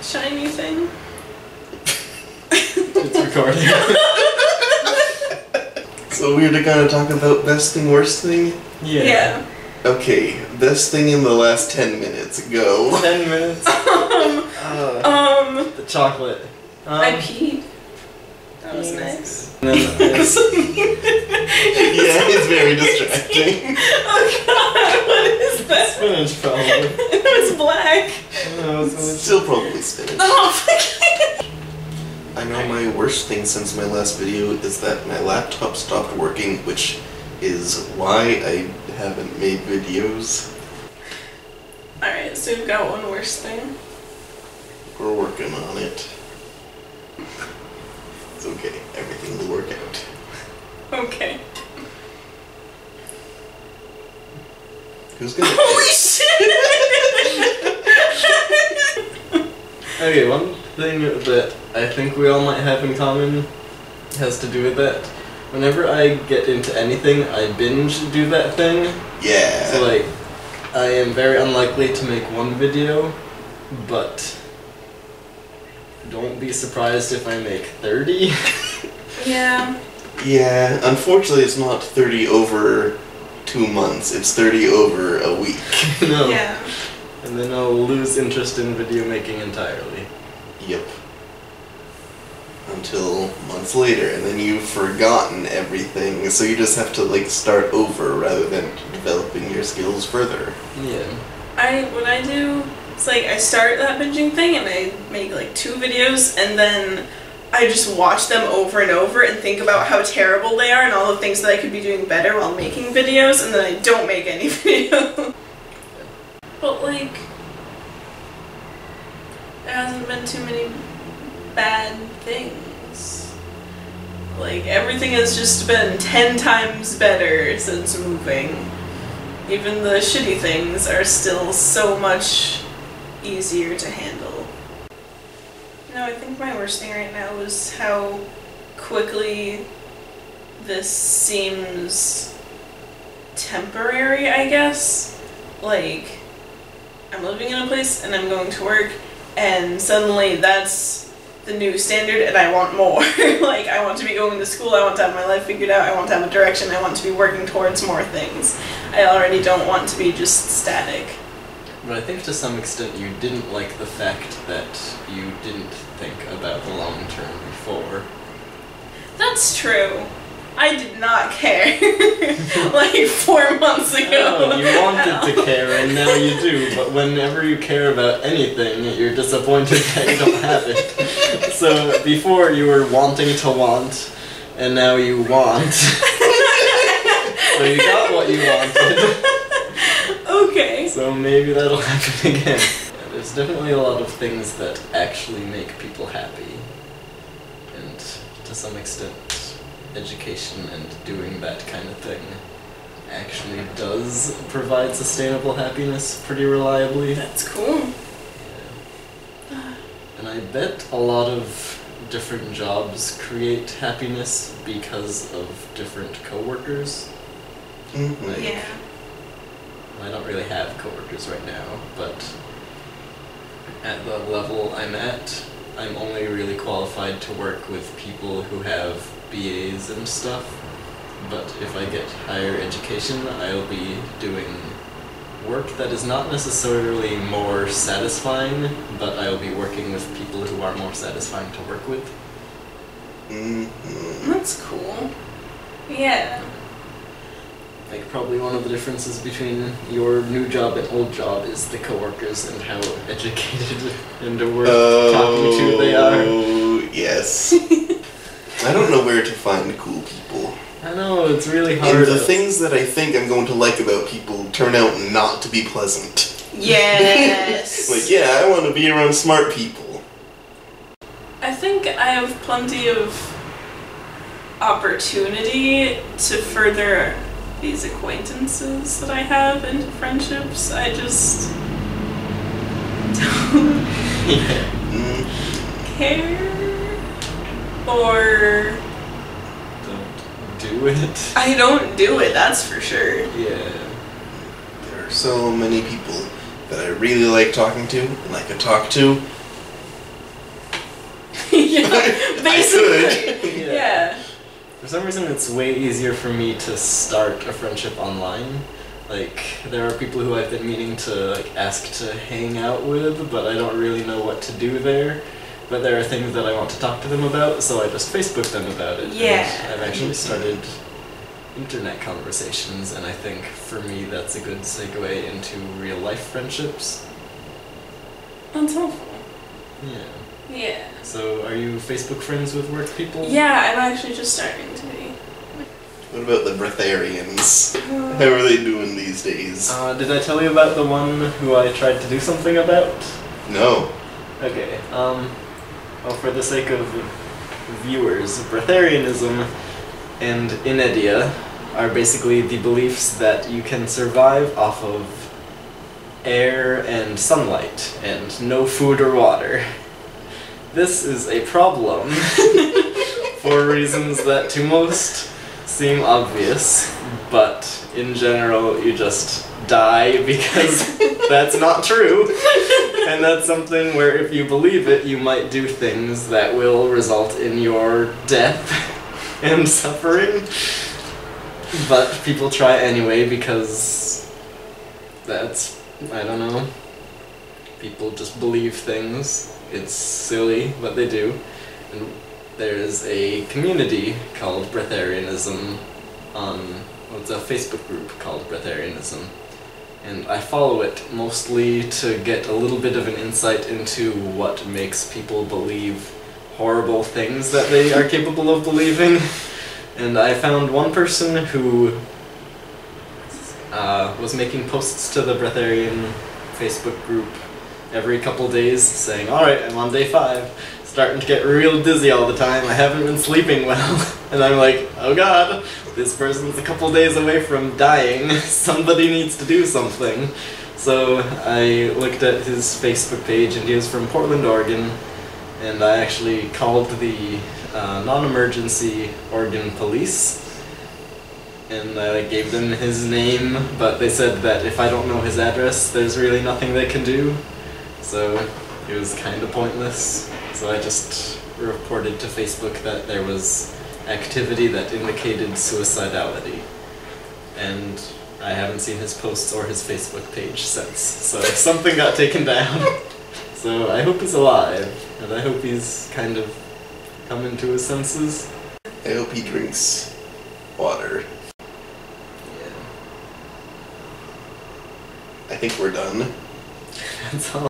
shiny thing? It's recording. So we're gonna talk about best thing, worst thing? Yeah. Okay, best thing in the last 10 minutes. Go. 10 minutes. The chocolate. I peed. That was nice. And then, Yeah, it's very distracting. Oh god, what is that? spinach, probably. It was black. No, It's still probably spinach. Oh, I know my worst thing since my last video is that my laptop stopped working, which is why I haven't made videos. Alright, so we've got one worse thing. We're working on it. It's okay, everything will work out. Okay. Who's gonna Holy shit! Okay, one thing that I think we all might have in common has to do with that. Whenever I get into anything, I binge do that thing. Yeah. So like, I am very unlikely to make one video, but don't be surprised if I make 30. Yeah. Yeah, unfortunately it's not 30 over 2 months, it's 30 over a week. No. Yeah. And then I'll lose interest in video making entirely. Yep. Until months later, and then you've forgotten everything, so you just have to like start over rather than developing your skills further. Yeah. What I do, it's like I start that binging thing and I make like 2 videos and then I just watch them over and over and think about how terrible they are and all the things that I could be doing better while making videos, and then I don't make any video. But like, there hasn't been too many bad things. Like, everything has just been 10 times better since moving. Even the shitty things are still so much easier to handle. No, I think my worst thing right now is how quickly this seems temporary, I guess. Like, I'm living in a place and I'm going to work, and suddenly that's the new standard and I want more. Like, I want to be going to school, I want to have my life figured out, I want to have a direction, I want to be working towards more things. I already don't want to be just static. But I think to some extent you didn't like the fact that you didn't think about the long term before. That's true. I did not care. Like 4 months ago. Oh, you wanted to care and now you do, but whenever you care about anything, you're disappointed that you don't have it. So before you were wanting to want, and now you want. So you got what you wanted. Okay. So maybe that'll happen again. Yeah, there's definitely a lot of things that actually make people happy. And to some extent, education and doing that kind of thing actually does provide sustainable happiness pretty reliably. That's cool. Yeah. And I bet a lot of different jobs create happiness because of different coworkers. Mm-hmm. Like, Yeah. I don't really have coworkers right now, but at the level I'm at, I'm only really qualified to work with people who have BAs and stuff. But if I get higher education, I'll be doing work that is not necessarily more satisfying, but I'll be working with people who are more satisfying to work with. Mm-hmm. That's cool. Yeah. Like, probably one of the differences between your new job and old job is the coworkers and how educated and worth talking to they are. Oh, yes. I don't know where to find cool people. I know, it's really hard. And the things that I think I'm going to like about people turn out not to be pleasant. Yes. Like, yeah, I want to be around smart people. I think I have plenty of opportunity to further these acquaintances that I have into friendships. I just don't care. Or Don't do it. I don't do it, that's for sure. Yeah. There are so many people that I really like talking to, and I could talk to, Yeah, basically. could. Yeah. For some reason, it's way easier for me to start a friendship online. Like, there are people who I've been meaning to ask to hang out with, but I don't really know what to do there. But there are things that I want to talk to them about, so I just Facebook them about it. Yeah. And I've actually started internet conversations, and I think for me that's a good segue into real life friendships. That's helpful. Yeah. Yeah. So, are you Facebook friends with work people? Yeah, I'm actually just starting to be. What about the Breatharians? How are they doing these days? Did I tell you about the one who I tried to do something about? No. Okay, well, for the sake of viewers, Breatharianism and inedia are basically the beliefs that you can survive off of air and sunlight, and no food or water. This is a problem for reasons that to most seem obvious, but in general you just die because that's not true. And that's something where if you believe it, you might do things that will result in your death and suffering. But people try anyway because that's, I don't know, people just believe things. It's silly, but they do. And there's a community called Breatharianism on, well, it's a Facebook group called Breatharianism. And I follow it mostly to get a little bit of an insight into what makes people believe horrible things that they are capable of believing. And I found one person who was making posts to the Breatharian Facebook group every couple days saying, alright, I'm on day 5. Starting to get real dizzy all the time, I haven't been sleeping well. And I'm like, oh god, this person's a couple days away from dying, somebody needs to do something. So I looked at his Facebook page, and he was from Portland, Oregon, and I actually called the non-emergency Oregon police, and I gave them his name, but they said that if I don't know his address, there's really nothing they can do. So it was kind of pointless. So I just reported to Facebook that there was activity that indicated suicidality. And I haven't seen his posts or his Facebook page since. So something got taken down. So I hope he's alive, and I hope he's kind of coming to his senses. I hope he drinks water. Yeah. I think we're done. That's all.